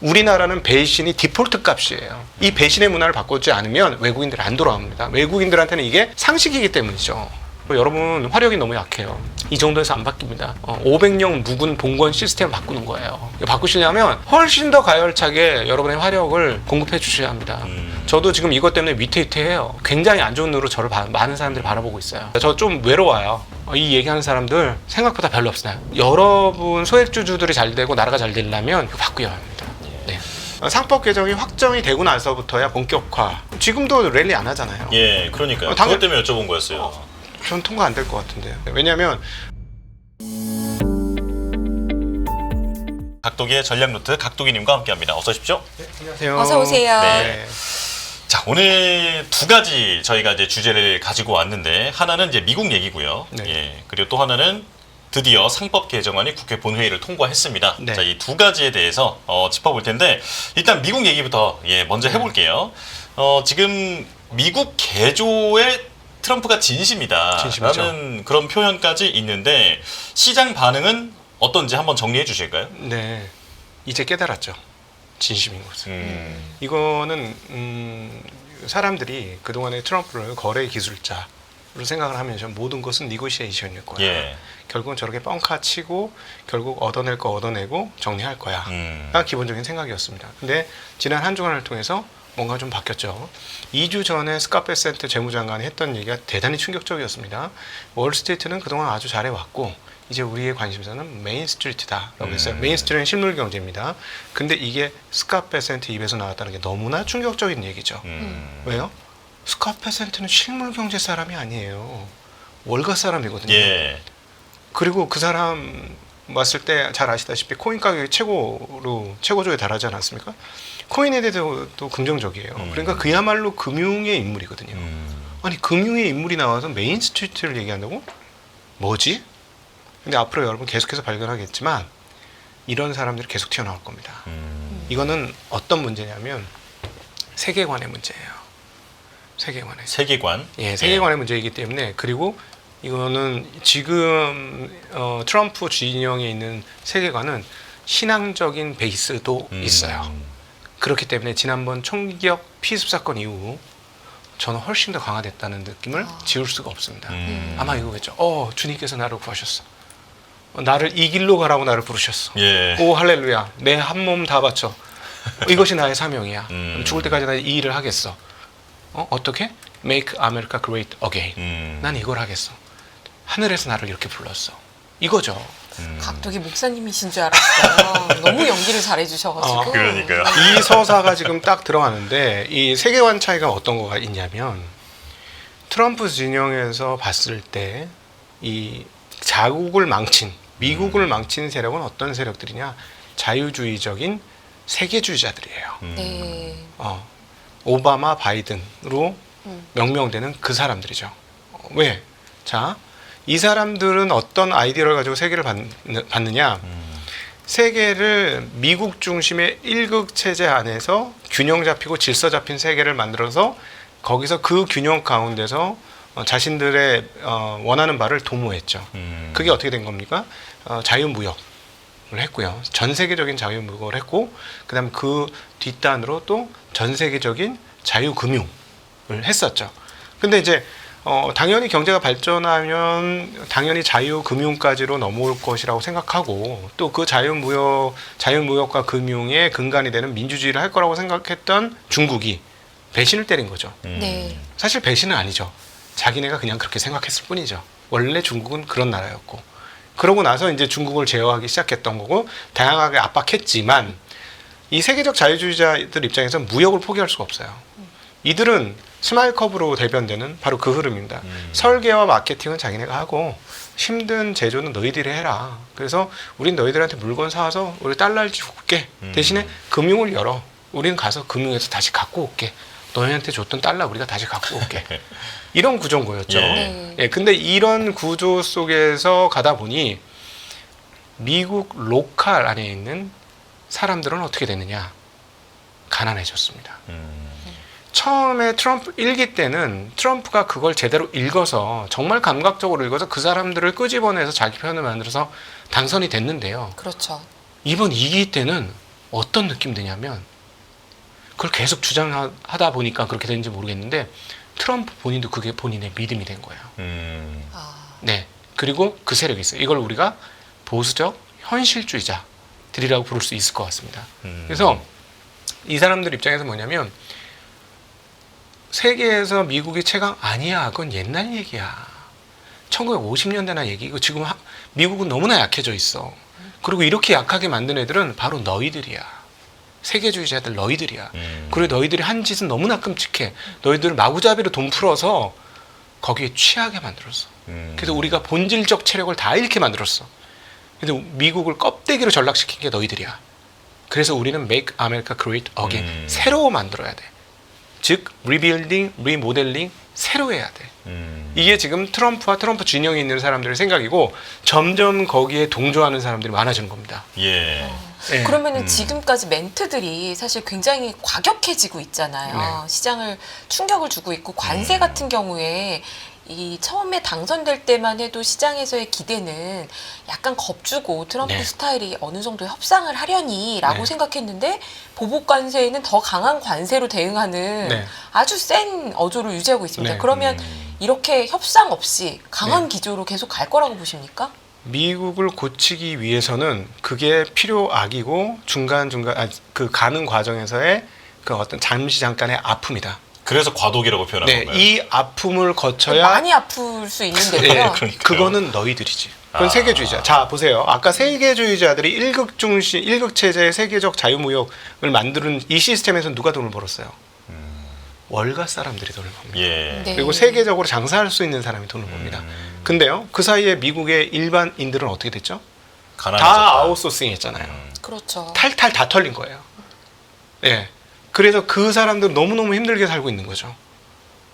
우리나라는 배신이 디폴트 값이에요. 이 배신의 문화를 바꾸지 않으면 외국인들이 안 돌아옵니다. 외국인들한테는 이게 상식이기 때문이죠. 여러분 화력이 너무 약해요. 이 정도에서 안 바뀝니다. 500령 묵은 봉건 시스템 바꾸는 거예요. 이거 바꾸시려면 훨씬 더 가열차게 여러분의 화력을 공급해 주셔야 합니다. 저도 지금 이것 때문에 위태위태해요. 굉장히 안 좋은 눈으로 저를 많은 사람들이 바라보고 있어요. 저 좀 외로워요. 이 얘기하는 사람들 생각보다 별로 없어요. 여러분 소액주주들이 잘 되고 나라가 잘 되려면 이거 바꾸어야 합니다. 네. 상법 개정이 확정이 되고 나서부터야 본격화. 지금도 랠리 안 하잖아요. 예, 그러니까요. 그것 때문에 여쭤본 거였어요. 전 통과 안 될 것 같은데요. 왜냐하면 각도기의 전략노트 각도기님과 함께합니다. 어서 오십시오. 네, 안녕하세요. 어서 오세요. 네. 자, 오늘 두 가지 저희가 이제 주제를 가지고 왔는데 하나는 이제 미국 얘기고요. 네. 예, 그리고 또 하나는 드디어 상법 개정안이 국회 본회의를 통과했습니다. 네. 자, 이 두 가지에 대해서 짚어볼 텐데 일단 미국 얘기부터 먼저 해볼게요. 지금 미국 개조의 트럼프가 진심이다 진심이죠. 라는 그런 표현까지 있는데 시장 반응은 어떤지 한번 정리해 주실까요? 네, 이제 깨달았죠. 진심인 것을. 이거는 사람들이 그동안에 트럼프를 거래 기술자로 생각을 하면서 모든 것은 니고시에이션일 거야. 예. 결국은 저렇게 뻥카 치고 결국 얻어낼 거 얻어내고 정리할 거야. 가 기본적인 생각이었습니다. 근데 지난 한 주간을 통해서 뭔가 좀 바뀌었죠. 2주 전에 스카페센트 재무장관이 했던 얘기가 대단히 충격적이었습니다. 월스트리트는 그동안 아주 잘해왔고 이제 우리의 관심사는 메인스트리트다라고 했어요. 메인스트리트는 실물 경제입니다. 근데 이게 스카페센트 입에서 나왔다는 게 너무나 충격적인 얘기죠. 왜요? 스카페센트는 실물 경제 사람이 아니에요. 월가 사람이거든요. 예. 그리고 그 사람 왔을 때 잘 아시다시피 코인 가격이 최고조에 달하지 않았습니까? 코인에 대해서도 긍정적이에요. 그러니까 그야말로 금융의 인물이거든요. 아니 금융의 인물이 나와서 메인스트리트를 얘기한다고? 뭐지? 근데 앞으로 여러분 계속해서 발견하겠지만 이런 사람들이 계속 튀어나올 겁니다. 이거는 어떤 문제냐면 세계관의 문제예요. 세계관. 예, 세계관의 문제이기 때문에 그리고 이거는 지금 트럼프 진영에 있는 세계관은 신앙적인 베이스도 있어요. 그렇기 때문에 지난번 총기격 피습 사건 이후 저는 훨씬 더 강화됐다는 느낌을 지울 수가 없습니다. 아마 이거겠죠. 주님께서 나를 구하셨어. 나를 이 길로 가라고 나를 부르셨어. 예. 오 할렐루야. 내 한 몸 다 바쳐. 이것이 나의 사명이야. 죽을 때까지 난 이 일을 하겠어. 어떻게? Make America Great Again. 난 이걸 하겠어. 하늘에서 나를 이렇게 불렀어. 이거죠. 각도기 목사님이신 줄 알았어요. 너무 연기를 잘해주셔가지고. 그러니까요. 이 서사가 지금 딱 들어가는데 이 세계관 차이가 어떤 거가 있냐면 트럼프 진영에서 봤을 때 이 자국을 망친 미국을 망친 세력은 어떤 세력들이냐? 자유주의적인 세계주의자들이에요. 네. 오바마, 바이든으로 명명되는 그 사람들이죠. 왜? 자, 이 사람들은 어떤 아이디어를 가지고 세계를 받느냐? 세계를 미국 중심의 일극 체제 안에서 균형 잡히고 질서 잡힌 세계를 만들어서 거기서 그 균형 가운데서 자신들의 원하는 바를 도모했죠. 그게 어떻게 된 겁니까? 자유무역을 했고요. 전 세계적인 자유무역을 했고 그다음 그 뒷단으로 또 전 세계적인 자유금융을 했었죠. 근데 이제 당연히 경제가 발전하면 당연히 자유금융까지로 넘어올 것이라고 생각하고 또 그 자유무역과 금융의 근간이 되는 민주주의를 할 거라고 생각했던 중국이 배신을 때린 거죠. 네. 사실 배신은 아니죠. 자기네가 그냥 그렇게 생각했을 뿐이죠. 원래 중국은 그런 나라였고 그러고 나서 이제 중국을 제어하기 시작했던 거고 다양하게 압박했지만 이 세계적 자유주의자들 입장에서 무역을 포기할 수가 없어요. 이들은 스마일컵으로 대변되는 바로 그 흐름입니다. 설계와 마케팅은 자기네가 하고 힘든 제조는 너희들이 해라. 그래서 우린 너희들한테 물건 사와서 우리 달러를 줄게. 대신에 금융을 열어. 우린 가서 금융에서 다시 갖고 올게. 너희한테 줬던 달러 우리가 다시 갖고 올게. 이런 구조인 거였죠. 네. 근데 이런 구조 속에서 가다 보니 미국 로컬 안에 있는 사람들은 어떻게 되느냐? 가난해졌습니다. 처음에 트럼프 1기 때는 트럼프가 그걸 제대로 읽어서 정말 감각적으로 읽어서 그 사람들을 끄집어내서 자기 편을 만들어서 당선이 됐는데요. 그렇죠. 이번 2기 때는 어떤 느낌 드냐면 그걸 계속 주장하다 보니까 그렇게 되는지 모르겠는데 트럼프 본인도 그게 본인의 믿음이 된 거예요. 아, 네. 그리고 그 세력이 있어요. 이걸 우리가 보수적 현실주의자들이라고 부를 수 있을 것 같습니다. 그래서 이 사람들 입장에서 뭐냐면 세계에서 미국이 최강 아니야. 그건 옛날 얘기야. 1950년대나 얘기고 지금 미국은 너무나 약해져 있어. 그리고 이렇게 약하게 만든 애들은 바로 너희들이야. 세계주의자들 너희들이야. 그리고 너희들이 한 짓은 너무나 끔찍해. 너희들을 마구잡이로 돈 풀어서 거기에 취하게 만들었어. 그래서 우리가 본질적 체력을 다 잃게 만들었어. 그래서 미국을 껍데기로 전락시킨 게 너희들이야. 그래서 우리는 Make America Great Again. 새로 만들어야 돼. 즉 리빌딩, 리모델링 새로 해야 돼. 이게 지금 트럼프와 트럼프 진영에 있는 사람들의 생각이고 점점 거기에 동조하는 사람들이 많아지는 겁니다. 예. 네. 그러면은 지금까지 멘트들이 사실 굉장히 과격해지고 있잖아요. 네. 시장을 충격을 주고 있고 관세 같은 경우에 이 처음에 당선될 때만 해도 시장에서의 기대는 약간 겁주고 트럼프 네. 스타일이 어느 정도 협상을 하려니라고 네. 생각했는데 보복 관세에는 더 강한 관세로 대응하는 네. 아주 센 어조를 유지하고 있습니다. 네. 그러면 이렇게 협상 없이 강한 네. 기조로 계속 갈 거라고 보십니까? 미국을 고치기 위해서는 그게 필요악이고 그 가는 과정에서의 그 어떤 잠깐의 아픔이다. 그래서 과도기라고 표현한 네, 건가요? 이 아픔을 거쳐야 많이 아플 수 있는데요. 네, 그러니까요. 그거는 너희들이지. 그건 아. 세계주의자. 자, 보세요. 아까 세계주의자들이 일극 중심, 일극 체제의 세계적 자유무역을 만드는 이 시스템에서 누가 돈을 벌었어요? 월가 사람들이 돈을 법니다. 예. 네. 그리고 세계적으로 장사할 수 있는 사람이 돈을 법니다. 근데요, 그 사이에 미국의 일반인들은 어떻게 됐죠? 가난해졌다. 다 아웃소싱 했잖아요. 그렇죠. 탈탈 다 털린 거예요. 예. 그래서 그 사람들 너무너무 힘들게 살고 있는 거죠.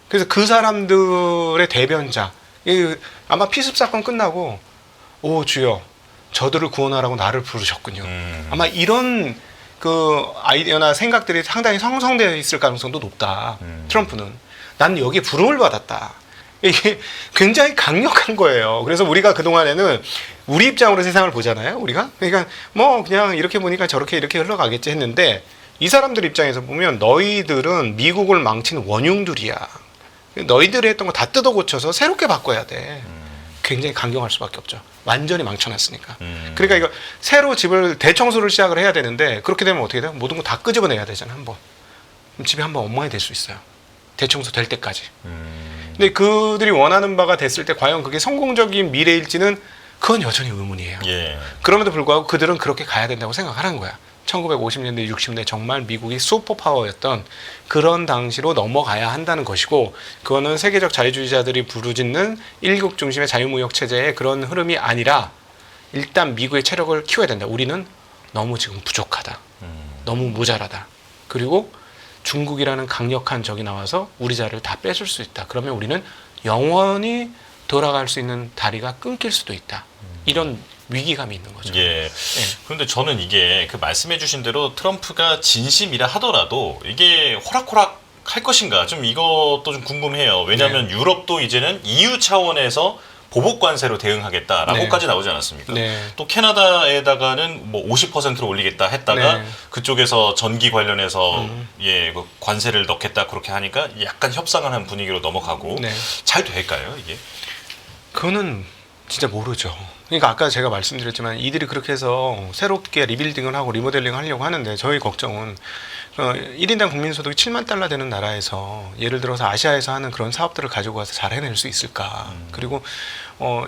그래서 그 사람들의 대변자, 아마 피습 사건 끝나고, 오, 주여, 저들을 구원하라고 나를 부르셨군요. 아마 이런 그 아이디어나 생각들이 상당히 형성되어 있을 가능성도 높다. 트럼프는. 난 여기에 부름을 받았다. 이게 굉장히 강력한 거예요. 그래서 우리가 그동안에는 우리 입장으로 세상을 보잖아요. 우리가. 그러니까 뭐 그냥 이렇게 보니까 저렇게 이렇게 흘러가겠지 했는데 이 사람들 입장에서 보면 너희들은 미국을 망친 원흉들이야. 너희들이 했던 거 다 뜯어 고쳐서 새롭게 바꿔야 돼. 굉장히 강경할 수밖에 없죠. 완전히 망쳐놨으니까. 그러니까 이거 새로 집을 대청소를 시작을 해야 되는데 그렇게 되면 어떻게 돼요? 모든 거 다 끄집어내야 되잖아. 한번. 그럼 집이 한번 엉망이 될 수 있어요. 대청소 될 때까지. 근데 그들이 원하는 바가 됐을 때 과연 그게 성공적인 미래일지는 그건 여전히 의문이에요. 예. 그럼에도 불구하고 그들은 그렇게 가야 된다고 생각하는 거야. 1950년대, 60년대 정말 미국이 슈퍼파워였던 그런 당시로 넘어가야 한다는 것이고 그거는 세계적 자유주의자들이 부르짖는 일국 중심의 자유무역 체제의 그런 흐름이 아니라 일단 미국의 체력을 키워야 된다. 우리는 너무 지금 부족하다. 너무 모자라다. 그리고 중국이라는 강력한 적이 나와서 우리 자리를 다 뺏을 수 있다. 그러면 우리는 영원히 돌아갈 수 있는 다리가 끊길 수도 있다. 이런 위기감이 있는 거죠. 예. 그런데 저는 이게 그 말씀해주신 대로 트럼프가 진심이라 하더라도 이게 호락호락 할 것인가 좀 이것도 좀 궁금해요. 왜냐하면 유럽도 이제는 EU 차원에서 보복 관세로 대응하겠다라고까지 나오지 않았습니까? 네. 또 캐나다에다가는 뭐 50%로 올리겠다 했다가 네. 그쪽에서 전기 관련해서 예, 그 관세를 넣겠다 그렇게 하니까 약간 협상을 한 분위기로 넘어가고 네. 잘 될까요 이게? 그거는 진짜 모르죠. 그러니까 아까 제가 말씀드렸지만 이들이 그렇게 해서 새롭게 리빌딩을 하고 리모델링을 하려고 하는데 저희 걱정은 1인당 국민소득이 7만 달러 되는 나라에서 예를 들어서 아시아에서 하는 그런 사업들을 가지고 와서 잘 해낼 수 있을까. 그리고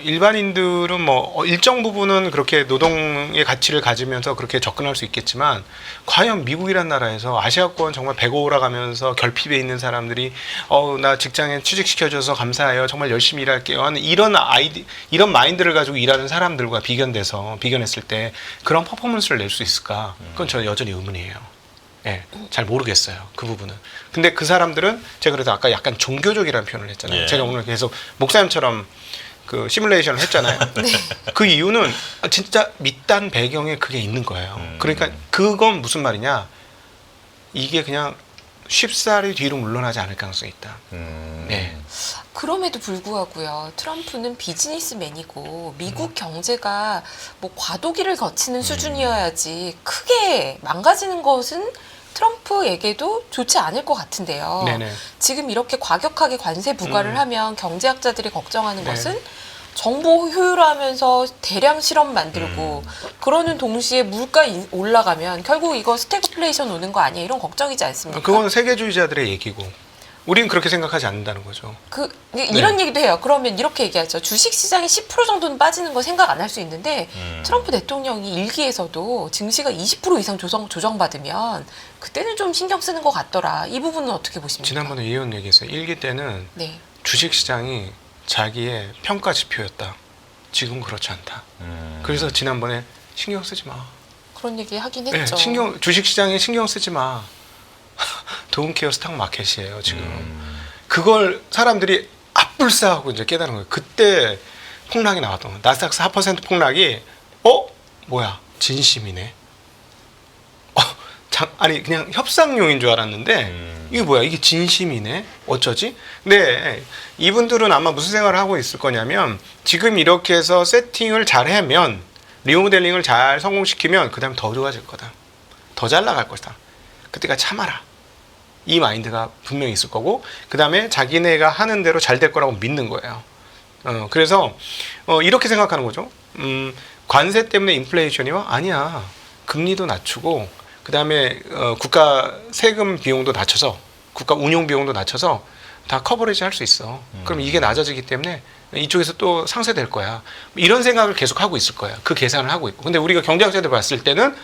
일반인들은 뭐 일정 부분은 그렇게 노동의 가치를 가지면서 그렇게 접근할 수 있겠지만 과연 미국이란 나라에서 아시아권 정말 배고 오라가면서 결핍에 있는 사람들이 나 직장에 취직시켜줘서 감사해요. 정말 열심히 일할게요. 하는 이런 이런 마인드를 가지고 일하는 사람들과 비견했을 때 그런 퍼포먼스를 낼 수 있을까? 그건 저 여전히 의문이에요. 예, 잘 모르겠어요. 그 부분은. 근데 그 사람들은 제가 그래서 아까 약간 종교적이라는 표현을 했잖아요. 예. 제가 오늘 계속 목사님처럼 그 시뮬레이션을 했잖아요. 그 이유는 진짜 밑단 배경에 그게 있는 거예요. 그러니까 그건 무슨 말이냐? 이게 그냥 쉽사리 뒤로 물러나지 않을 가능성이 있다. 네. 그럼에도 불구하고요. 트럼프는 비즈니스맨이고 미국 경제가 뭐 과도기를 거치는 수준이어야지 크게 망가지는 것은 트럼프에게도 좋지 않을 것 같은데요. 네네. 지금 이렇게 과격하게 관세 부과를 하면 경제학자들이 걱정하는 네. 것은 정보 효율화하면서 대량 실험 만들고 그러는 동시에 물가 올라가면 결국 이거 스태그플레이션 오는 거 아니야 이런 걱정이지 않습니까? 그건 세계주의자들의 얘기고 우리는 그렇게 생각하지 않는다는 거죠. 이런 얘기도 해요. 그러면 이렇게 얘기하죠. 주식시장이 10% 정도는 빠지는 거 생각 안 할 수 있는데 트럼프 대통령이 일기에서도 증시가 20% 이상 조정받으면 그때는 좀 신경 쓰는 것 같더라. 이 부분은 어떻게 보십니까? 지난번에 이런 얘기했어요. 일기 때는 네. 주식시장이 자기의 평가 지표였다. 지금 그렇지 않다. 그래서 지난번에 신경 쓰지 마. 그런 얘기 하긴 네, 했죠. 주식시장에 신경 쓰지 마. 돈케어 스탁 마켓이에요 지금. 그걸 사람들이 앞불싸하고 이제 깨달은 거예요. 그때 폭락이 나왔던 거예요. 나스닥 4% 폭락이 뭐야 진심이네. 아니 그냥 협상용인 줄 알았는데 이게 뭐야 이게 진심이네. 어쩌지? 근데 이분들은 아마 무슨 생각을 하고 있을 거냐면 지금 이렇게 해서 세팅을 잘 하면 리모델링을 잘 성공시키면 그 다음에 더 좋아질 거다. 더 잘 나갈 것이다. 그때가 참아라. 이 마인드가 분명히 있을 거고 그 다음에 자기네가 하는 대로 잘 될 거라고 믿는 거예요. 그래서 이렇게 생각하는 거죠. 관세 때문에 인플레이션이와 아니야. 금리도 낮추고 그 다음에 국가 세금 비용도 낮춰서 국가 운용 비용도 낮춰서 다 커버리지 할 수 있어. 그럼 이게 낮아지기 때문에 이쪽에서 또 상쇄될 거야. 이런 생각을 계속 하고 있을 거야. 그 계산을 하고 있고. 근데 우리가 경제학자들 봤을 때는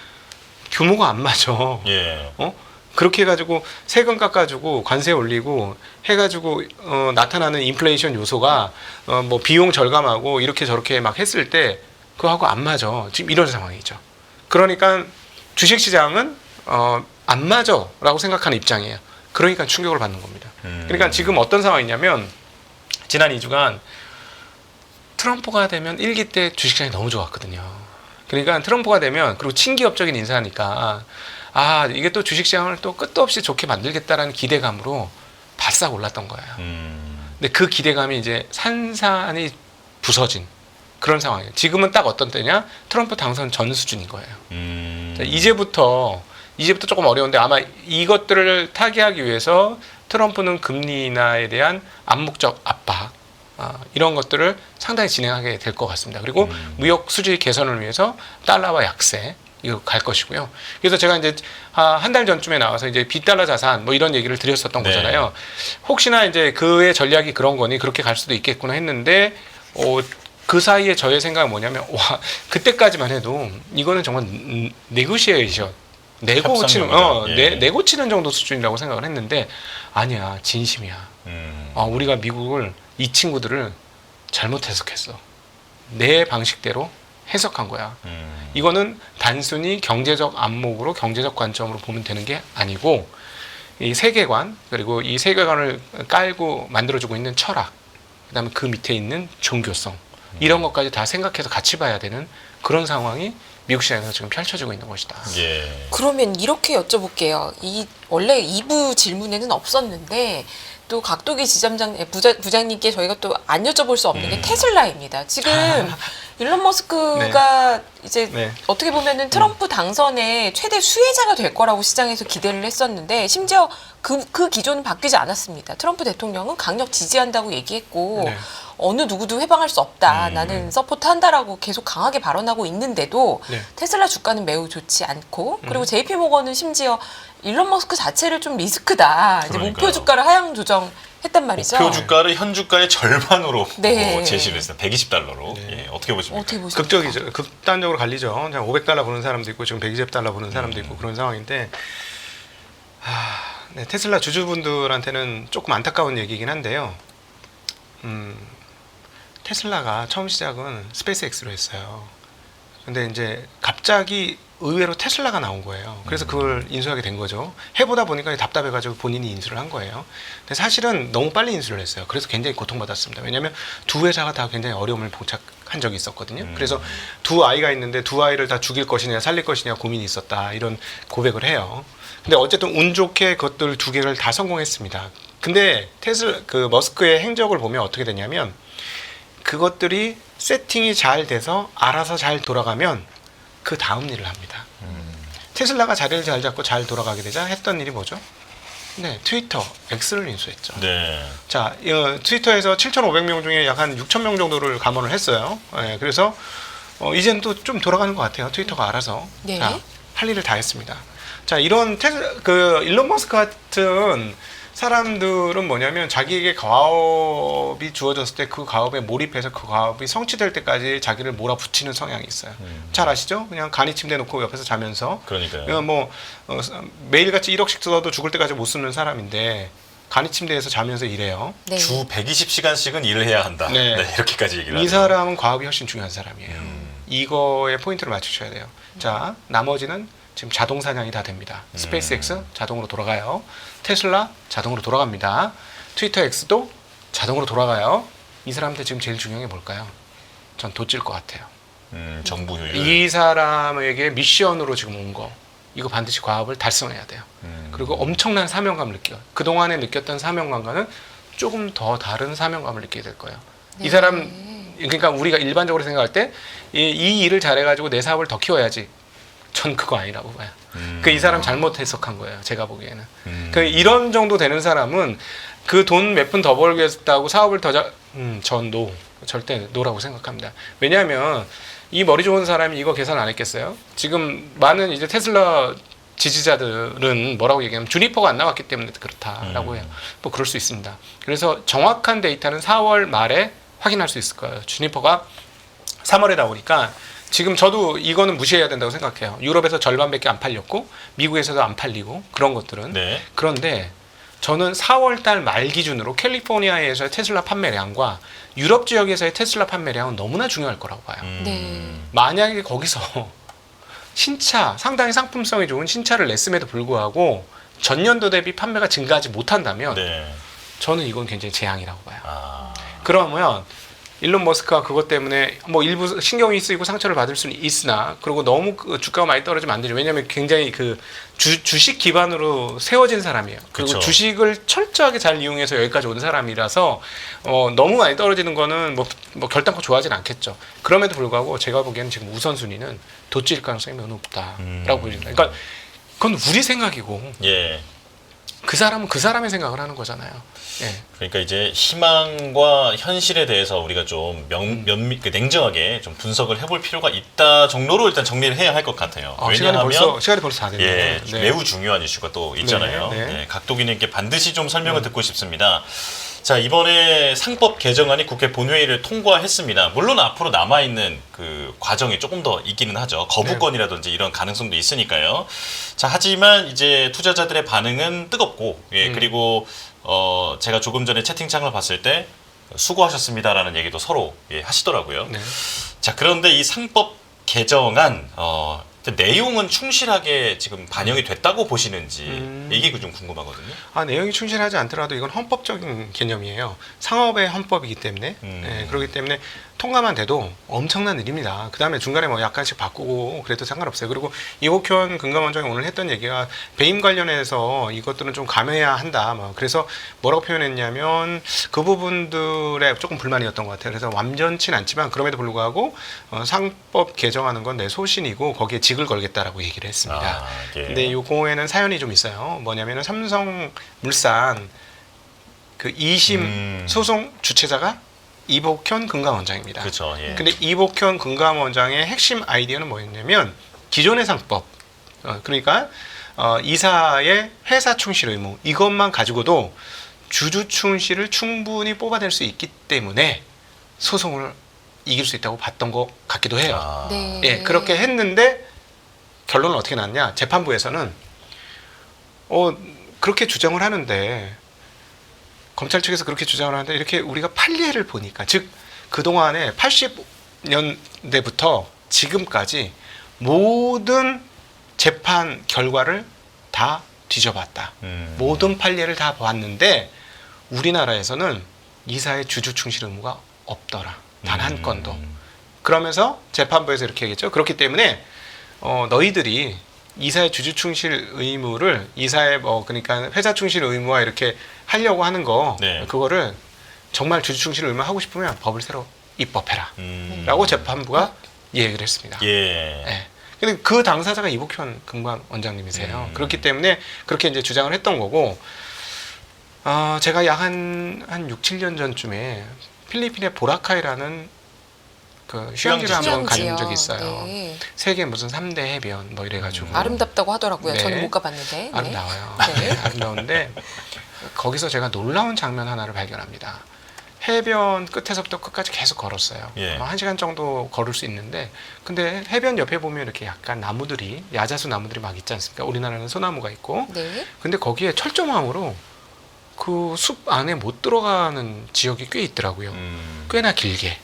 규모가 안 맞아. 예. 그렇게 해가지고 세금 깎아주고 관세 올리고 해가지고 나타나는 인플레이션 요소가 뭐 비용 절감하고 이렇게 저렇게 막 했을 때 그거하고 안 맞아. 지금 이런 상황이죠. 그러니까 주식시장은 안 맞아라고 생각하는 입장이에요. 그러니까 충격을 받는 겁니다. 그러니까 지금 어떤 상황이냐면 지난 2주간 트럼프가 되면 1기 때 주식시장이 너무 좋았거든요. 그러니까 트럼프가 되면 그리고 친기업적인 인사니까 이게 또 주식시장을 또 끝도 없이 좋게 만들겠다라는 기대감으로 바싹 올랐던 거예요. 근데 그 기대감이 이제 산산이 부서진 그런 상황이에요. 지금은 딱 어떤 때냐? 트럼프 당선 전 수준인 거예요. 자, 이제부터 조금 어려운데 아마 이것들을 타개하기 위해서 트럼프는 금리 인하에 대한 암묵적 압박 이런 것들을 상당히 진행하게 될 것 같습니다. 그리고 무역 수지 개선을 위해서 달러와 약세 이거 갈 것이고요. 그래서 제가 이제 한 달 전쯤에 나와서 이제 빗달러 자산 뭐 이런 얘기를 드렸었던 네. 거잖아요. 혹시나 이제 그의 전략이 그런 거니 그렇게 갈 수도 있겠구나 했는데 그 사이에 저의 생각은 뭐냐면 그때까지만 해도 이거는 정말 네고시에이션 내고 치는 내고 치는 정도 수준이라고 생각을 했는데 아니야 진심이야. 우리가 미국을 이 친구들을 잘못 해석했어. 내 방식대로 해석한 거야. 이거는 단순히 경제적 안목으로 경제적 관점으로 보면 되는 게 아니고 이 세계관 그리고 이 세계관을 깔고 만들어주고 있는 철학 그다음에 그 밑에 있는 종교성 이런 것까지 다 생각해서 같이 봐야 되는 그런 상황이 미국 시장에서 지금 펼쳐지고 있는 것이다. 예. 그러면 이렇게 여쭤볼게요. 원래 2부 질문에는 없었는데 또 각도기 부장님께 저희가 또 안 여쭤볼 수 없는 게 테슬라입니다. 지금 일론 머스크가 이제 어떻게 보면은 트럼프 당선의 최대 수혜자가 될 거라고 시장에서 기대를 했었는데 심지어 그 기조는 바뀌지 않았습니다. 트럼프 대통령은 강력 지지한다고 얘기했고 어느 누구도 해방할 수 없다. 나는 서포트한다라고 계속 강하게 발언하고 있는데도 테슬라 주가는 매우 좋지 않고 그리고 JP모건은 심지어 일론 머스크 자체를 좀 리스크다. 이제 목표 주가를 하향 조정했단 말이죠. 목표 주가를 현 주가의 절반으로 네. 제시를 했어요. 120달러로. 예, 어떻게 보십니까? 어떻게 보십니까? 극적이죠. 극단적으로 갈리죠. 500달러 보는 사람도 있고 지금 120달러 보는 사람도 있고 그런 상황인데 테슬라 주주분들한테는 조금 안타까운 얘기긴 한데요. 테슬라가 처음 시작은 스페이스X로 했어요. 근데 이제 갑자기 의외로 테슬라가 나온 거예요. 그래서 그걸 인수하게 된 거죠. 해보다 보니까 답답해가지고 본인이 인수를 한 거예요. 근데 사실은 너무 빨리 인수를 했어요. 그래서 굉장히 고통받았습니다. 왜냐하면 두 회사가 다 굉장히 어려움을 봉착한 적이 있었거든요. 그래서 두 아이가 있는데 두 아이를 다 죽일 것이냐 살릴 것이냐 고민이 있었다. 이런 고백을 해요. 근데 어쨌든 운 좋게 그것들 두 개를 다 성공했습니다. 근데 머스크의 행적을 보면 어떻게 되냐면 그것들이 세팅이 잘 돼서 알아서 잘 돌아가면 그 다음 일을 합니다. 테슬라가 자리를 잘 잡고 잘 돌아가게 되자 했던 일이 뭐죠? 네, 트위터 X를 인수했죠. 네. 자, 트위터에서 7,500명 중에 약 한 6,000명 정도를 감원을 했어요. 그래서 이제는 또 좀 돌아가는 것 같아요. 트위터가 알아서. 네. 자, 할 일을 다 했습니다. 자, 이런 일론 머스크 같은 사람들은 뭐냐면 자기에게 과업이 주어졌을 때 그 과업에 몰입해서 그 과업이 성취될 때까지 자기를 몰아붙이는 성향이 있어요. 잘 아시죠? 그냥 간이 침대 놓고 옆에서 자면서 그러니까요. 매일같이 1억씩 써도 죽을 때까지 못 쓰는 사람인데 간이 침대에서 자면서 일해요. 네. 주 120시간씩은 일을 해야 한다. 네. 네, 이렇게까지 얘기를 이 하네요. 사람은 과업이 훨씬 중요한 사람이에요. 이거에 포인트를 맞추셔야 돼요. 자, 나머지는 지금 자동 사냥이 다 됩니다. 스페이스X 자동으로 돌아가요. 테슬라 자동으로 돌아갑니다. 트위터 X도 자동으로 돌아가요. 이 사람한테 지금 제일 중요한 게 뭘까요? 전 돋질 것 같아요. 정부 효율. 이 사람에게 미션으로 지금 온 거. 이거 반드시 과업을 달성해야 돼요. 그리고 엄청난 사명감을 느껴요. 그동안에 느꼈던 사명감과는 조금 더 다른 사명감을 느끼게 될 거예요. 이 네. 사람, 그러니까 우리가 일반적으로 생각할 때 이 일을 잘해가지고 내 사업을 더 키워야지. 전 그거 아니라고 봐요. 그 이 사람 잘못 해석한 거예요. 제가 보기에는. 그 이런 정도 되는 사람은 그 돈 몇 푼 더 벌겠다고 사업을 전 절대 노라고 생각합니다. 왜냐하면 이 머리 좋은 사람이 이거 계산 안 했겠어요? 지금 많은 이제 테슬라 지지자들은 뭐라고 얘기하면 주니퍼가 안 나왔기 때문에 그렇다라고 해요. 뭐 그럴 수 있습니다. 그래서 정확한 데이터는 4월 말에 확인할 수 있을 거예요. 주니퍼가 3월에 나오니까 지금 저도 이거는 무시해야 된다고 생각해요. 유럽에서 절반밖에 안 팔렸고 미국에서도 안 팔리고 그런 것들은. 네. 그런데 저는 4월 달 말 기준으로 캘리포니아에서의 테슬라 판매량과 유럽 지역에서의 테슬라 판매량은 너무나 중요할 거라고 봐요. 네. 만약에 거기서 신차, 상당히 상품성이 좋은 신차를 냈음에도 불구하고 전년도 대비 판매가 증가하지 못한다면 네. 저는 이건 굉장히 재앙이라고 봐요. 아. 그러면 일론 머스크가 그것 때문에 뭐 일부 신경이 쓰이고 상처를 받을 수는 있으나 그리고 너무 주가가 많이 떨어지면 안 되죠. 왜냐하면 굉장히 그 주식 기반으로 세워진 사람이에요. 그리고 그쵸. 주식을 철저하게 잘 이용해서 여기까지 온 사람이라서 너무 많이 떨어지는 거는 뭐 결단코 좋아하진 않겠죠. 그럼에도 불구하고 제가 보기에는 지금 우선순위는 돋질 가능성이 매우 높다라고 보입니다. 그러니까 그건 우리 생각이고 예. 그 사람은 그 사람의 생각을 하는 거잖아요. 예. 그러니까 이제 희망과 현실에 대해서 우리가 좀 냉정하게 좀 분석을 해볼 필요가 있다 정도로 일단 정리를 해야 할 것 같아요. 시간이 왜냐하면 벌써 다 됐네요. 예, 네. 매우 중요한 이슈가 또 있잖아요. 네, 네. 네, 각도기님께 반드시 좀 설명을 듣고 싶습니다. 자, 이번에 상법 개정안이 국회 본회의를 통과했습니다. 물론 앞으로 남아있는 그 과정이 조금 더 있기는 하죠. 거부권이라든지 이런 가능성도 있으니까요. 자, 하지만 이제 투자자들의 반응은 뜨겁고, 예, 그리고 제가 조금 전에 채팅창을 봤을 때 수고하셨습니다라는 얘기도 서로 하시더라고요. 네. 자, 그런데 이 상법 개정안 내용은 충실하게 지금 반영이 됐다고 보시는지 이게 좀 궁금하거든요. 내용이 충실하지 않더라도 이건 헌법적인 개념이에요. 상업의 헌법이기 때문에 그렇기 때문에 통과만 돼도 엄청난 일입니다. 그 다음에 중간에 뭐 약간씩 바꾸고 그래도 상관없어요. 그리고 이복현 금감원장이 오늘 했던 얘기가 배임 관련해서 이것들은 좀 감해야 한다. 그래서 뭐라고 표현했냐면 그 부분들에 조금 불만이었던 것 같아요. 그래서 완전치는 않지만 그럼에도 불구하고 상법 개정하는 건 내 소신이고 거기에 직을 걸겠다라고 얘기를 했습니다. 예. 근데 요거에는 사연이 좀 있어요. 뭐냐면은 삼성물산 그 2심 소송 주체자가 이복현 금감원장입니다. 그렇죠. 예. 근데 이복현 금감원장의 핵심 아이디어는 뭐였냐면 기존의 상법, 그러니까 이사의 회사 충실 의무 이것만 가지고도 주주 충실을 충분히 뽑아낼 수 있기 때문에 소송을 이길 수 있다고 봤던 것 같기도 해요. 아, 네. 예, 그렇게 했는데 결론은 어떻게 났냐? 재판부에서는 그렇게 주장을 하는데 검찰 측에서 그렇게 주장을 하는데 이렇게 우리가 판례를 보니까 즉 그동안에 80년대부터 지금까지 모든 재판 결과를 다 뒤져봤다. 모든 판례를 다 봤는데 우리나라에서는 이사의 주주 충실 의무가 없더라. 단 한 건도. 그러면서 재판부에서 이렇게 얘기했죠. 그렇기 때문에 너희들이 이사의 주주 충실 의무를 이사의 뭐 그러니까 회사 충실 의무와 이렇게 하려고 하는 거 네. 그거를 정말 주주 충실 의무 하고 싶으면 법을 새로 입법해라. 음. 라고 재판부가 얘기를 했습니다. 예. 예. 근데 그 당사자가 이복현 금관 원장님이세요. 그렇기 때문에 그렇게 이제 주장을 했던 거고, 제가 약 한 6, 7년 전쯤에 필리핀의 보라카이라는 그 휴양지를 한번 간 휴양지요. 적이 있어요. 네. 세계 무슨 3대 해변 뭐 이래가지고. 아름답다고 하더라고요. 네. 저는 못 가봤는데. 네. 아름다워요. 네. 아름다운데 거기서 제가 놀라운 장면 하나를 발견합니다. 해변 끝에서부터 끝까지 계속 걸었어요. 예. 아마 1시간 정도 걸을 수 있는데, 근데 해변 옆에 보면 이렇게 약간 나무들이, 야자수 나무들이 막 있지 않습니까? 우리나라는 소나무가 있고, 네. 근데 거기에 철조망으로 그 숲 안에 못 들어가는 지역이 꽤 있더라고요. 꽤나 길게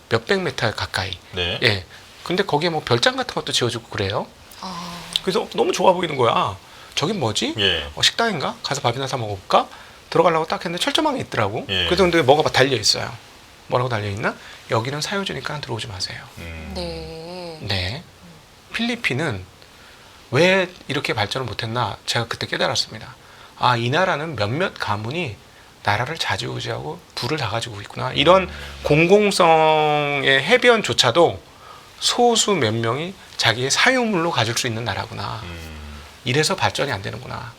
몇백 미터 가까이. 네. 예. 근데 거기에 뭐 별장 같은 것도 지어주고 그래요. 아, 그래서 너무 좋아 보이는 거야. 저긴 뭐지? 예. 식당인가? 가서 밥이나 사 먹어볼까? 들어가려고 딱 했는데 철조망이 있더라고. 예. 그래서 근데 뭐가 달려 있어요. 뭐라고 달려 있나? 여기는 사유지니까 들어오지 마세요. 네. 네. 필리핀은 왜 이렇게 발전을 못했나? 제가 그때 깨달았습니다. 이 나라는 몇몇 가문이 나라를 좌지우지하고 부를 다 가지고 있구나. 이런 공공성의 해변조차도 소수 몇 명이 자기의 사유물로 가질 수 있는 나라구나. 이래서 발전이 안 되는구나.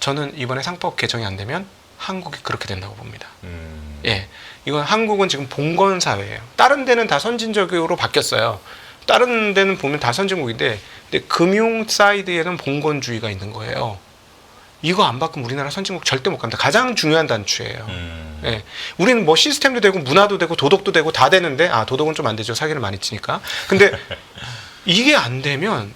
저는 이번에 상법 개정이 안 되면 한국이 그렇게 된다고 봅니다. 예, 이건 한국은 지금 봉건 사회예요. 다른 데는 다 선진적으로 바뀌었어요. 다른 데는 보면 다 선진국인데, 근데 금융 사이드에는 봉건주의가 있는 거예요. 이거 안 바꾸면 우리나라 선진국 절대 못 갑니다. 가장 중요한 단추예요. 예, 우리는 뭐 시스템도 되고 문화도 되고 도덕도 되고 다 되는데, 도덕은 좀 안 되죠. 사기를 많이 치니까. 근데 이게 안 되면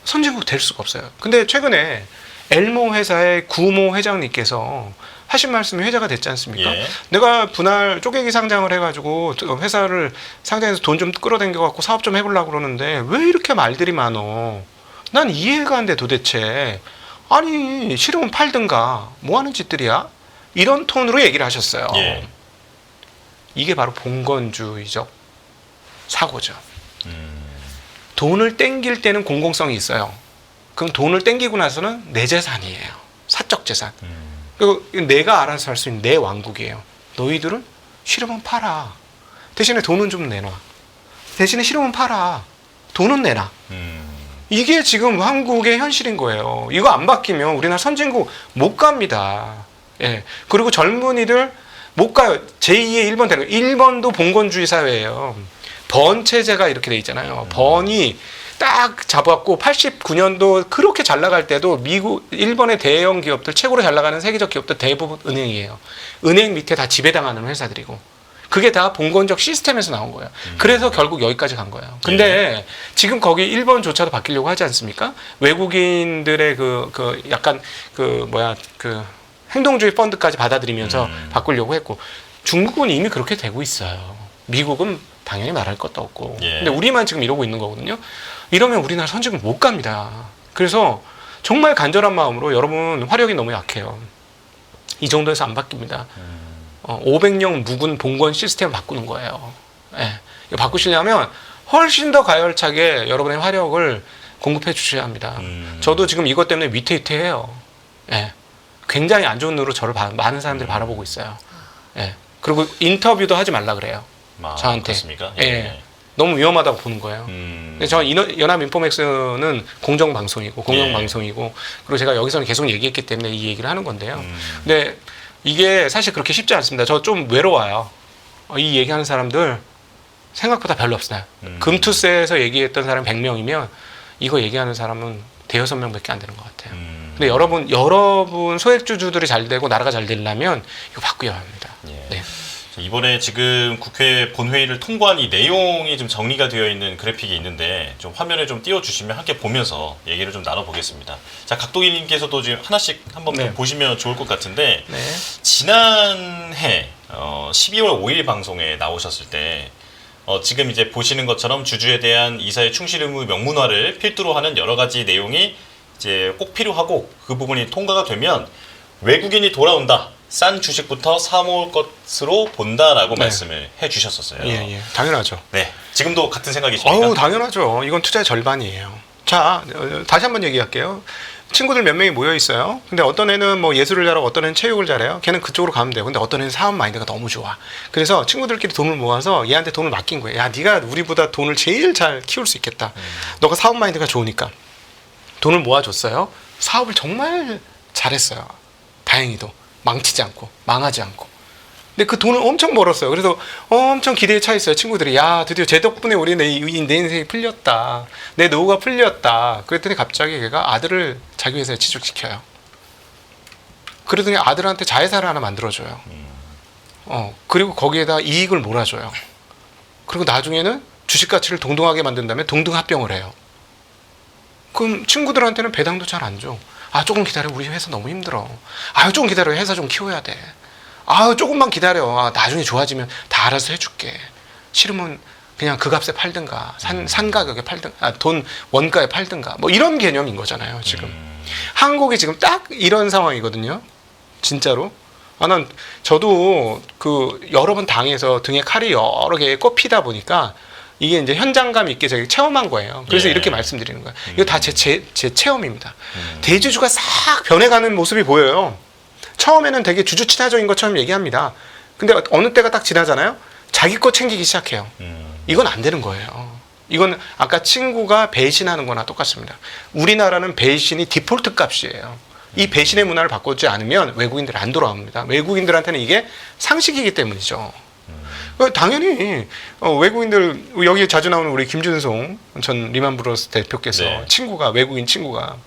선진국 될 수가 없어요. 근데 최근에 엘모 회사의 구모 회장님께서 하신 말씀이 회자가 됐지 않습니까? 예. 내가 분할 쪼개기 상장을 해가지고 회사를 상장해서 돈 좀 끌어당겨갖고 사업 좀 해보려고 그러는데 왜 이렇게 말들이 많어? 난 이해가 안 돼 도대체. 아니 싫으면 팔든가 뭐 하는 짓들이야? 이런 톤으로 얘기를 하셨어요. 예. 이게 바로 봉건주의적 사고죠. 돈을 땡길 때는 공공성이 있어요. 그럼 돈을 땡기고 나서는 내 재산이에요. 사적 재산. 그리고 내가 알아서 할 수 있는 내 왕국이에요. 너희들은 싫으면 팔아. 대신에 돈은 좀 내놔. 대신에 싫으면 팔아. 돈은 내놔. 이게 지금 한국의 현실인 거예요. 이거 안 바뀌면 우리나라 선진국 못 갑니다. 예. 그리고 젊은이들 못 가요. 제2의 일본 대로. 일본도 봉건주의 사회예요. 번 체제가 이렇게 돼 있잖아요. 번이 딱 잡았고 89년도 그렇게 잘 나갈 때도 일본의 대형 기업들 최고로 잘 나가는 세계적 기업들 대부분 은행이에요. 은행 밑에 다 지배당하는 회사들이고 그게 다 봉건적 시스템에서 나온 거예요. 그래서 결국 여기까지 간 거예요. 근데 지금 거기 일본조차도 바뀌려고 하지 않습니까? 외국인들의 약간 행동주의 펀드까지 받아들이면서 바꾸려고 했고 중국은 이미 그렇게 되고 있어요. 미국은 당연히 말할 것도 없고. 예. 근데 우리만 지금 이러고 있는 거거든요. 이러면 우리나라 선진국 못 갑니다. 그래서 정말 간절한 마음으로 여러분 화력이 너무 약해요. 이 정도에서 안 바뀝니다. 500년 묵은 봉건 시스템을 바꾸는 거예요. 예. 이거 바꾸시려면 훨씬 더 가열차게 여러분의 화력을 공급해 주셔야 합니다. 저도 지금 이것 때문에 위태위태해요. 예. 굉장히 안 좋은 눈으로 저를 많은 사람들이 바라보고 있어요. 예. 그리고 인터뷰도 하지 말라 그래요. 저한테. 그렇습니까? 예. 너무 위험하다고 보는 거예요. 근데 저 연합인포맥스는 공정방송이고 공영방송이고 그리고 제가 여기서는 계속 얘기했기 때문에 이 얘기를 하는 건데요. 근데 이게 사실 그렇게 쉽지 않습니다. 저 좀 외로워요. 이 얘기하는 사람들 생각보다 별로 없어요. 금투세에서 얘기했던 사람 100명이면 이거 얘기하는 사람은 대여섯 명밖에 안 되는 것 같아요. 근데 여러분 소액주주들이 잘 되고 나라가 잘 되려면 이거 바꾸어야 합니다. 예. 네. 이번에 지금 국회 본회의를 통과한 이 내용이 좀 정리가 되어 있는 그래픽이 있는데 좀 화면에 좀 띄워주시면 함께 보면서 얘기를 좀 나눠보겠습니다. 자, 각도기님께서도 지금 하나씩 한번 네. 보시면 좋을 것 같은데 네. 지난해 12월 5일 방송에 나오셨을 때 지금 이제 보시는 것처럼 주주에 대한 이사의 충실 의무 명문화를 필두로 하는 여러 가지 내용이 이제 꼭 필요하고 그 부분이 통과가 되면 외국인이 돌아온다. 싼 주식부터 사모을 것으로 본다라고 네. 말씀을 해주셨었어요. 예, 당연하죠. 네, 지금도 같은 생각이십니까? 당연하죠. 이건 투자의 절반이에요. 자, 다시 한번 얘기할게요. 친구들 몇 명이 모여 있어요. 근데 어떤 애는 뭐 예술을 잘하고 어떤 애는 체육을 잘해요. 걔는 그쪽으로 가면 돼요. 근데 어떤 애는 사업 마인드가 너무 좋아. 그래서 친구들끼리 돈을 모아서 얘한테 돈을 맡긴 거예요. 야, 네가 우리보다 돈을 제일 잘 키울 수 있겠다. 너가 사업 마인드가 좋으니까. 돈을 모아줬어요. 사업을 정말 잘했어요. 다행히도 망치지 않고 망하지 않고. 근데 그 돈을 엄청 벌었어요. 그래서 엄청 기대에 차 있어요. 친구들이. 야, 드디어 제 덕분에 내 인생이 풀렸다. 내 노후가 풀렸다. 그랬더니 갑자기 걔가 아들을 자기 회사에 취직시켜요. 그러더니 아들한테 자회사를 하나 만들어줘요. 그리고 거기에다 이익을 몰아줘요. 그리고 나중에는 주식 가치를 동등하게 만든 다음에 동등 합병을 해요. 그럼 친구들한테는 배당도 잘 안 줘. 아, 조금 기다려. 우리 회사 너무 힘들어. 아, 조금 기다려. 회사 좀 키워야 돼. 아, 조금만 기다려. 아, 나중에 좋아지면 다 알아서 해줄게. 싫으면 그냥 그 값에 팔든가, 산 가격에 팔든가, 돈 원가에 팔든가, 뭐 이런 개념인 거잖아요, 지금. 한국이 지금 딱 이런 상황이거든요. 진짜로. 저도 여러 번 당해서 등에 칼이 여러 개 꼽히다 보니까 이게 이제 현장감 있게 저희 체험한 거예요. 그래서 예. 이렇게 말씀드리는 거예요. 이거 다 제 체험입니다. 대주주가 싹 변해가는 모습이 보여요. 처음에는 되게 주주 친화적인 것처럼 얘기합니다. 근데 어느 때가 딱 지나잖아요. 자기 거 챙기기 시작해요. 이건 안 되는 거예요. 이건 아까 친구가 배신하는 거나 똑같습니다. 우리나라는 배신이 디폴트 값이에요. 이 배신의 문화를 바꾸지 않으면 외국인들이 안 돌아옵니다. 외국인들한테는 이게 상식이기 때문이죠. 당연히 외국인들 여기 자주 나오는 우리 김준송 전 리만브로스 대표께서 네. 외국인 친구가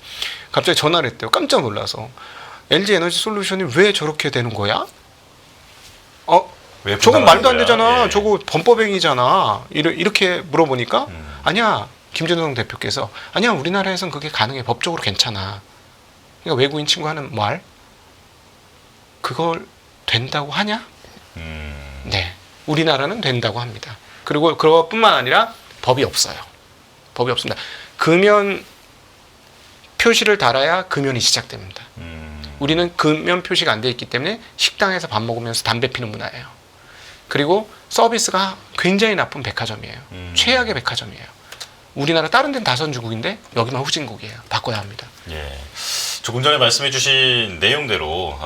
갑자기 전화를 했대요. 깜짝 놀라서. LG 에너지 솔루션이 왜 저렇게 되는 거야? 왜 저건 말도 안 거야? 되잖아. 예. 저거 범법행위잖아. 이렇게 물어보니까 아니야. 김준성 대표께서 아니야. 우리나라에선 그게 가능해. 법적으로 괜찮아. 그러니까 외국인 친구 하는 말 그걸 된다고 하냐? 네. 우리나라는 된다고 합니다. 그리고 그것뿐만 아니라 법이 없어요. 법이 없습니다. 금연 표시를 달아야 금연이 시작됩니다. 우리는 금연 표시가 안 돼 있기 때문에 식당에서 밥 먹으면서 담배 피는 문화예요. 그리고 서비스가 굉장히 나쁜 백화점이에요. 최악의 백화점이에요. 우리나라 다른 데는 다 선진국인데 여기만 후진국이에요. 바꿔야 합니다. 예. 조금 전에 말씀해주신 내용대로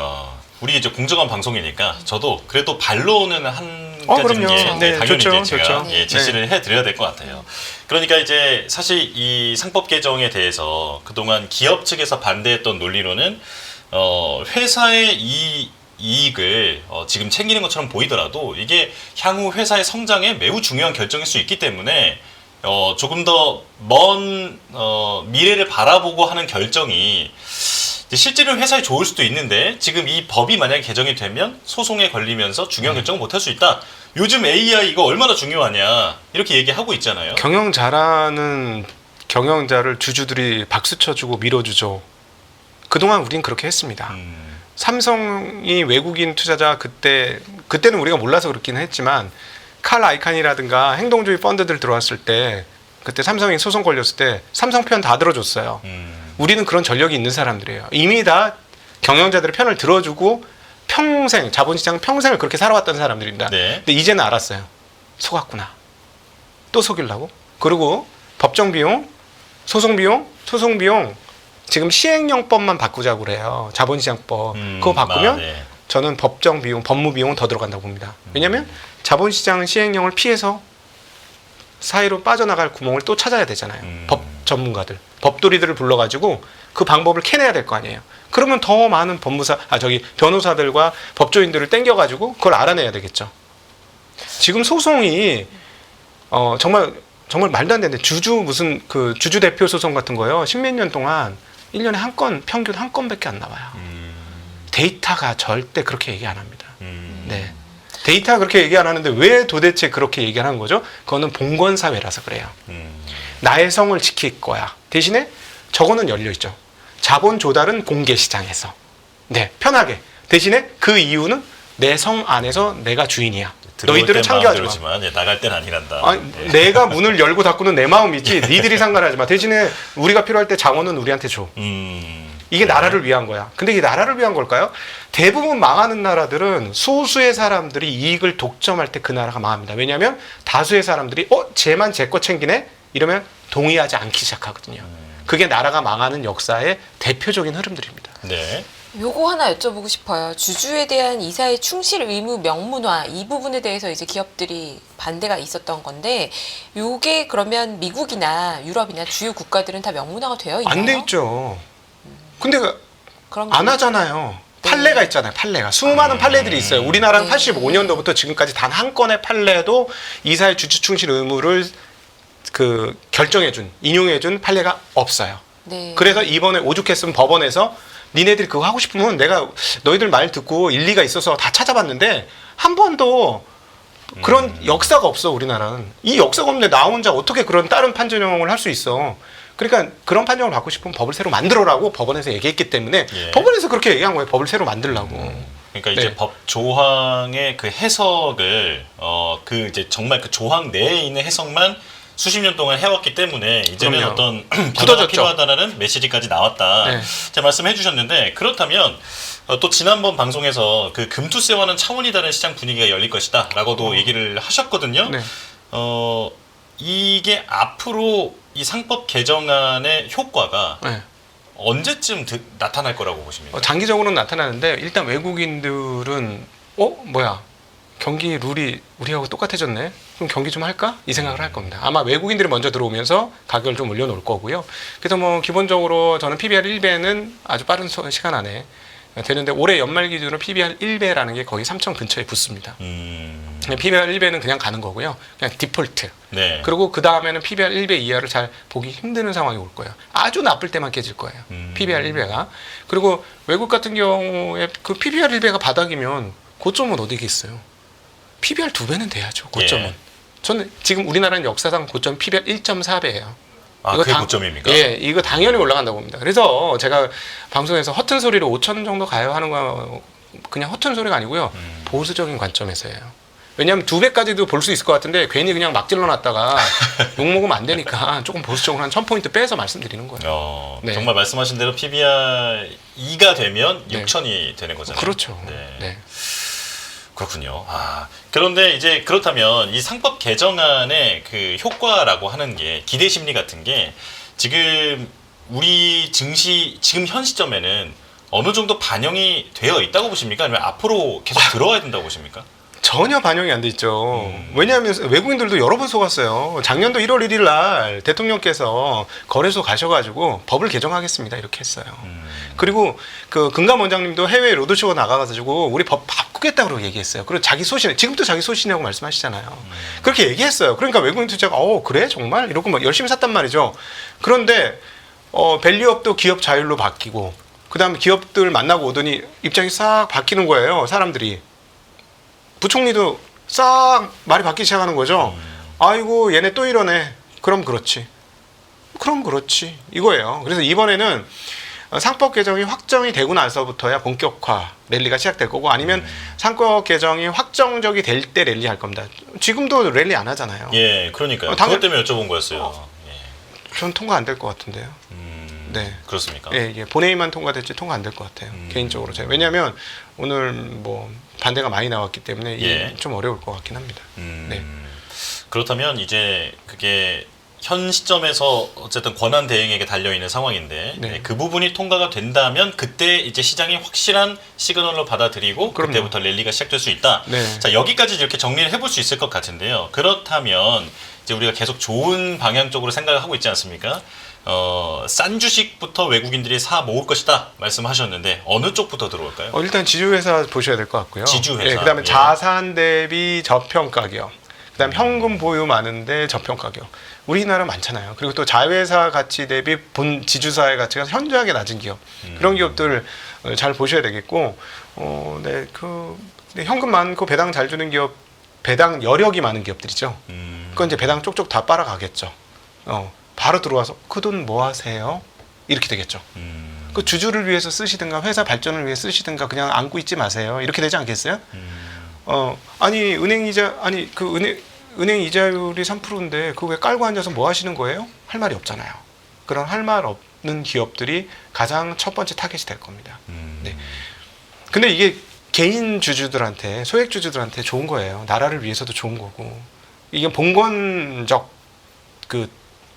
우리 이제 공정한 방송이니까 저도 그래도 반론은 한 가지는 그럼요. 게 네, 당연히 좋죠, 이제 제가 좋죠. 예, 제시를 해드려야 될 것 같아요. 그러니까 이제 사실 이 상법 개정에 대해서 그동안 기업 측에서 반대했던 논리로는 회사의 이익을 지금 챙기는 것처럼 보이더라도 이게 향후 회사의 성장에 매우 중요한 결정일 수 있기 때문에 조금 더 먼 미래를 바라보고 하는 결정이 실제로 회사에 좋을 수도 있는데 지금 이 법이 만약에 개정이 되면 소송에 걸리면서 중요한 결정을 못 할 수 있다. 요즘 AI 이거 얼마나 중요하냐 이렇게 얘기하고 있잖아요. 경영 잘하는 경영자를 주주들이 박수 쳐주고 밀어주죠. 그동안 우린 그렇게 했습니다. 삼성이 외국인 투자자 그때는 우리가 몰라서 그렇긴 했지만 칼 아이칸이라든가 행동주의 펀드들 들어왔을 때 그때 삼성이 소송 걸렸을 때 삼성 편 다 들어줬어요. 우리는 그런 전력이 있는 사람들이에요. 이미 다 경영자들의 편을 들어주고 평생 자본시장 평생을 그렇게 살아왔던 사람들입니다. 네. 근데 이제는 알았어요. 속았구나. 또 속이려고? 그리고 법정 비용, 소송 비용 지금 시행령법만 바꾸자고 그래요. 자본시장법. 그거 바꾸면 네. 저는 법정 비용, 법무 비용은 더 들어간다고 봅니다. 왜냐하면 자본시장 시행령을 피해서 사이로 빠져나갈 구멍을 또 찾아야 되잖아요. 법 전문가들, 법도리들을 불러가지고 그 방법을 캐내야 될 거 아니에요. 그러면 더 많은 변호사들과 법조인들을 땡겨가지고 그걸 알아내야 되겠죠. 지금 소송이 정말 말도 안 되는데 주주 대표 소송 같은 거요. 십몇 년 동안 1년에 한 건, 평균 한 건밖에 안 나와요. 데이터가 절대 그렇게 얘기 안 합니다. 네. 데이터가 그렇게 얘기 안 하는데 왜 도대체 그렇게 얘기하는 거죠? 그거는 봉건사회라서 그래요. 나의 성을 지킬 거야. 대신에 저거는 열려있죠. 자본 조달은 공개시장에서. 네, 편하게. 대신에 그 이유는 내 성 안에서 내가 주인이야. 너희들은 참교하지 마. 지만 나갈 땐 아니란다. 예. 내가 문을 열고 닫고는 내 마음이지 니들이 상관하지 마. 대신에 우리가 필요할 때 장원은 우리한테 줘. 이게 나라를 위한 거야. 근데 이게 나라를 위한 걸까요? 대부분 망하는 나라들은 소수의 사람들이 이익을 독점할 때 그 나라가 망합니다. 왜냐하면 다수의 사람들이 쟤만 제 거 챙기네? 이러면 동의하지 않기 시작하거든요. 그게 나라가 망하는 역사의 대표적인 흐름들입니다. 네. 요거 하나 여쭤보고 싶어요. 주주에 대한 이사의 충실 의무 명문화 이 부분에 대해서 이제 기업들이 반대가 있었던 건데 요게 그러면 미국이나 유럽이나 주요 국가들은 다 명문화가 되어 있나요? 안 돼 있죠. 근데 그럼 안 하잖아요. 판례가 있잖아요. 판례가 수많은 판례들이 있어요. 우리나라는 네. 85년도부터 지금까지 단 한 건의 판례도 이사의 주주 충실 의무를 그 결정해준 인용해준 판례가 없어요. 네. 그래서 이번에 오죽했으면 법원에서 니네들이 그거 하고 싶으면 내가 너희들 말 듣고 일리가 있어서 다 찾아봤는데 한 번도 그런 역사가 없어. 우리나라는 이 역사가 없는데 나 혼자 어떻게 그런 다른 판정을 할 수 있어. 그러니까 그런 판정을 받고 싶으면 법을 새로 만들어라고 법원에서 얘기했기 때문에 예. 법원에서 그렇게 얘기한 거예요. 법을 새로 만들라고. 그러니까 이제 네. 법 조항의 그 해석을 그 이제 정말 그 조항 내에 있는 해석만 수십 년 동안 해왔기 때문에 이제는 그럼요. 어떤 변화가 굳어졌죠. 필요하다라는 메시지까지 나왔다. 네. 제 말씀해 주셨는데 그렇다면 또 지난번 방송에서 그 금투세와는 차원이 다른 시장 분위기가 열릴 것이다라고도 얘기를 하셨거든요. 네. 이게 앞으로 이 상법 개정안의 효과가 네. 언제쯤 나타날 거라고 보십니까? 장기적으로는 나타나는데 일단 외국인들은 뭐야 경기 룰이 우리하고 똑같아졌네. 그럼 경기 좀 할까? 이 생각을 할 겁니다. 아마 외국인들이 먼저 들어오면서 가격을 좀 올려놓을 거고요. 그래서 뭐 기본적으로 저는 PBR 1배는 아주 빠른 시간 안에 되는데 올해 연말 기준으로 PBR 1배라는 게 거의 3천 근처에 붙습니다. PBR 1배는 그냥 가는 거고요. 그냥 디폴트. 네. 그리고 그 다음에는 PBR 1배 이하를 잘 보기 힘드는 상황이 올 거예요. 아주 나쁠 때만 깨질 거예요. PBR 1배가. 그리고 외국 같은 경우에 그 PBR 1배가 바닥이면 고점은 어디겠어요? PBR 2배는 돼야죠. 고점은. 예. 저는 지금 우리나라는 역사상 고점 PBR 1.4배예요. 아, 그게 고점입니까? 예, 이거 당연히 올라간다고 봅니다. 그래서 제가 방송에서 허튼 소리로 5천 정도 가요 하는 거 그냥 허튼 소리가 아니고요. 보수적인 관점에서예요. 왜냐하면 2배까지도 볼 수 있을 것 같은데 괜히 그냥 막 찔러놨다가 욕먹으면 안 되니까 조금 보수적으로 한 1000포인트 빼서 말씀드리는 거예요. 네. 정말 말씀하신 대로 PBR 2가 되면 네. 6천이 되는 거잖아요. 그렇죠. 네. 네. 그렇군요. 그런데 이제 그렇다면 이 상법 개정안의 그 효과라고 하는 게 기대 심리 같은 게 지금 우리 증시 지금 현 시점에는 어느 정도 반영이 되어 있다고 보십니까? 아니면 앞으로 계속 들어와야 된다고 보십니까? 전혀 반영이 안 돼 있죠. 왜냐하면 외국인들도 여러 번 속았어요. 작년도 1월 1일 날 대통령께서 거래소 가셔가지고 법을 개정하겠습니다 이렇게 했어요. 그리고 그 금감 원장님도 해외 로드쇼 나가가지고 우리 법 바꾸겠다 그러고 얘기했어요. 그리고 자기 소신, 지금도 자기 소신이라고 말씀하시잖아요. 그렇게 얘기했어요. 그러니까 외국인 투자가 그래 정말 이러고 막 열심히 샀단 말이죠. 그런데 밸류업도 기업 자율로 바뀌고 그다음에 기업들 만나고 오더니 입장이 싹 바뀌는 거예요. 사람들이. 부총리도 싹 말이 바뀌기 시작하는 거죠. 아이고 얘네 또 이러네. 그럼 그렇지. 이거예요. 그래서 이번에는 상법 개정이 확정이 되고 나서부터야 본격화 랠리가 시작될 거고 아니면 상법 개정이 확정적이 될 때 랠리 할 겁니다. 지금도 랠리 안 하잖아요. 예, 그러니까요. 당연- 그것 때문에 여쭤본 거였어요. 전 통과 안 될 것 같은데요. 네. 그렇습니까? 예, 본회의만 통과될지 통과 안 될 것 같아요. 개인적으로 제가. 왜냐하면 오늘 뭐 반대가 많이 나왔기 때문에 예. 좀 어려울 것 같긴 합니다. 네. 그렇다면 이제 그게 현 시점에서 어쨌든 권한 대행에게 달려 있는 상황인데 네. 그 부분이 통과가 된다면 그때 이제 시장이 확실한 시그널로 받아들이고 그럼요. 그때부터 랠리가 시작될 수 있다. 네. 자, 여기까지 이렇게 정리를 해볼 수 있을 것 같은데요. 그렇다면 이제 우리가 계속 좋은 방향 쪽으로 생각을 하고 있지 않습니까? 싼 주식부터 외국인들이 사 모을 것이다 말씀하셨는데 어느 쪽부터 들어올까요? 일단 지주회사 보셔야 될 것 같고요. 지주회사. 예, 그다음에 예. 자산 대비 저평가 기업. 그다음에 현금 보유 많은데 저평가 기업. 우리나라 많잖아요. 그리고 또 자회사 가치 대비 본 지주사의 가치가 현저하게 낮은 기업. 그런 기업들 잘 보셔야 되겠고, 네, 현금 많고 배당 잘 주는 기업, 배당 여력이 많은 기업들이죠. 그건 이제 배당 쪽쪽 다 빨아가겠죠. 바로 들어와서 그 돈 뭐 하세요? 이렇게 되겠죠. 그 주주를 위해서 쓰시든가 회사 발전을 위해 쓰시든가 그냥 안고 있지 마세요. 이렇게 되지 않겠어요? 아니 은행 이자율이 3%인데 그거 왜 깔고 앉아서 뭐 하시는 거예요? 할 말이 없잖아요. 그런 할 말 없는 기업들이 가장 첫 번째 타겟이 될 겁니다. 네. 근데 이게 개인 주주들한테 소액 주주들한테 좋은 거예요. 나라를 위해서도 좋은 거고 이게 봉건적 그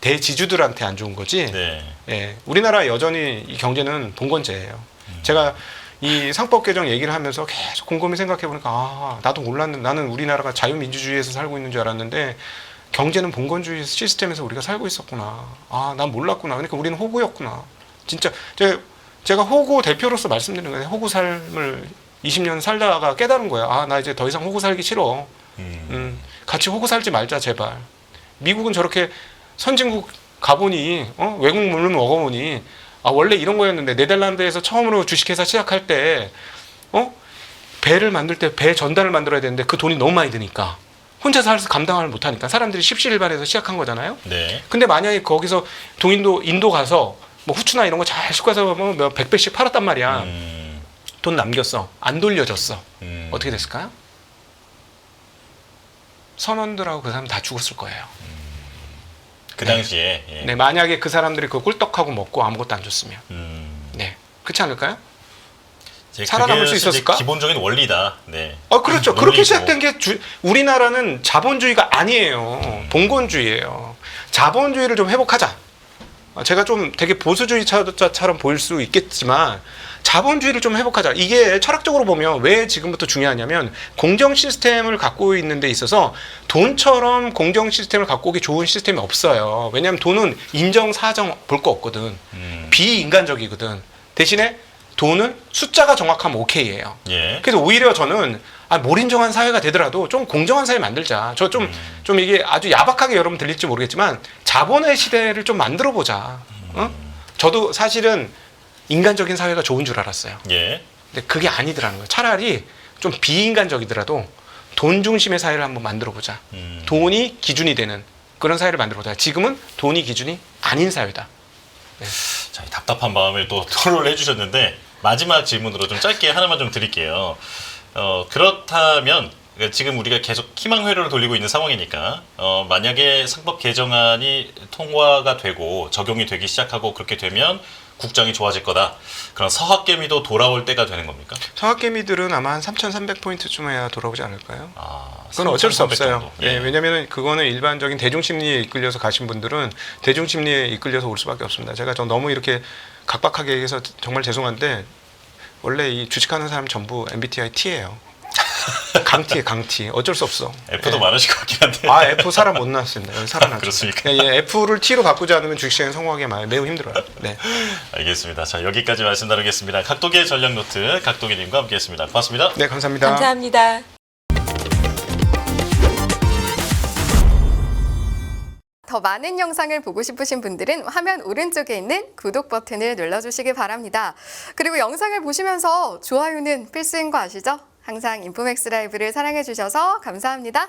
대지주들한테 안 좋은 거지. 네. 예, 우리나라 여전히 이 경제는 봉건제예요. 제가 이 상법 개정 얘기를 하면서 계속 곰곰이 생각해 보니까 아, 나도 몰랐는데 나는 우리나라가 자유민주주의에서 살고 있는 줄 알았는데 경제는 봉건주의 시스템에서 우리가 살고 있었구나. 아, 난 몰랐구나. 그러니까 우리는 호구였구나. 진짜 제가 호구 대표로서 말씀드리는 거예요. 호구 삶을 20년 살다가 깨달은 거야. 아, 나 이제 더 이상 호구 살기 싫어. 같이 호구 살지 말자 제발. 미국은 저렇게 선진국 가보니 외국 물을 먹어보니 아, 원래 이런 거였는데 네덜란드에서 처음으로 주식회사 시작할 때 배를 만들 때 배 전단을 만들어야 되는데 그 돈이 너무 많이 드니까 혼자서 감당을 못하니까 사람들이 십시일반에서 시작한 거잖아요. 네. 근데 만약에 거기서 인도 가서 뭐 후추나 이런 거 잘 싣고 가서 뭐 100배씩 팔았단 말이야. 돈 남겼어. 안 돌려줬어. 어떻게 됐을까요? 선원들하고 그 사람 다 죽었을 거예요. 그 당시에. 예. 네, 만약에 그 사람들이 그 꿀떡하고 먹고 아무것도 안 줬으면. 네, 그렇지 않을까요? 이제 살아남을 그게 수 있었을까? 기본적인 원리다. 네. 그렇죠. 그렇게 논리고. 시작된 게 우리나라는 자본주의가 아니에요. 봉건주의예요. 자본주의를 좀 회복하자. 제가 좀 되게 보수주의자처럼 보일 수 있겠지만 자본주의를 좀 회복하자. 이게 철학적으로 보면 왜 지금부터 중요하냐면 공정 시스템을 갖고 있는 데 있어서 돈처럼 공정 시스템을 갖고 오기 좋은 시스템이 없어요. 왜냐하면 돈은 인정, 사정 볼 거 없거든. 비인간적이거든. 대신에 돈은 숫자가 정확하면 오케이예요. 예. 그래서 오히려 저는 몰인정한 사회가 되더라도 좀 공정한 사회 만들자. 저 좀 이게 아주 야박하게 여러분 들릴지 모르겠지만 자본의 시대를 좀 만들어 보자. 저도 사실은 인간적인 사회가 좋은 줄 알았어요. 예. 근데 그게 아니더라는 거예요. 차라리 좀 비인간적이더라도 돈 중심의 사회를 한번 만들어 보자. 돈이 기준이 되는 그런 사회를 만들어 보자. 지금은 돈이 기준이 아닌 사회다. 네. 자, 이 답답한 마음을 또 토로를 해주셨는데 마지막 질문으로 좀 짧게 하나만 좀 드릴게요. 그렇다면 그러니까 지금 우리가 계속 희망 회로를 돌리고 있는 상황이니까 만약에 상법 개정안이 통과가 되고 적용이 되기 시작하고 그렇게 되면 국장이 좋아질 거다. 그런 서학개미도 돌아올 때가 되는 겁니까? 서학개미들은 아마 한 3,300포인트쯤 해야 돌아오지 않을까요? 아, 그건 어쩔 수 3,300 없어요. 정도. 예, 왜냐하면 그거는 일반적인 대중심리에 이끌려서 가신 분들은 대중심리에 이끌려서 올 수밖에 없습니다. 제가 너무 이렇게 각박하게 얘기해서 정말 죄송한데 원래 이 주식하는 사람 전부 MBTI T예요. 강티에 강티. 어쩔 수 없어. F도 예. 많으실 것 같긴 한데. F 사람 못 나왔습니다. 여기 살아났죠. 그렇습니까? 예, F를 T로 바꾸지 않으면 주식시장에 성공하기 매우 힘들어요. 네. 알겠습니다. 자, 여기까지 말씀 나누겠습니다. 각도기의 전략노트 각도기님과 함께했습니다. 고맙습니다. 네, 감사합니다. 감사합니다. 더 많은 영상을 보고 싶으신 분들은 화면 오른쪽에 있는 구독 버튼을 눌러주시기 바랍니다. 그리고 영상을 보시면서 좋아요는 필수인 거 아시죠? 항상 인포맥스 라이브를 사랑해주셔서 감사합니다.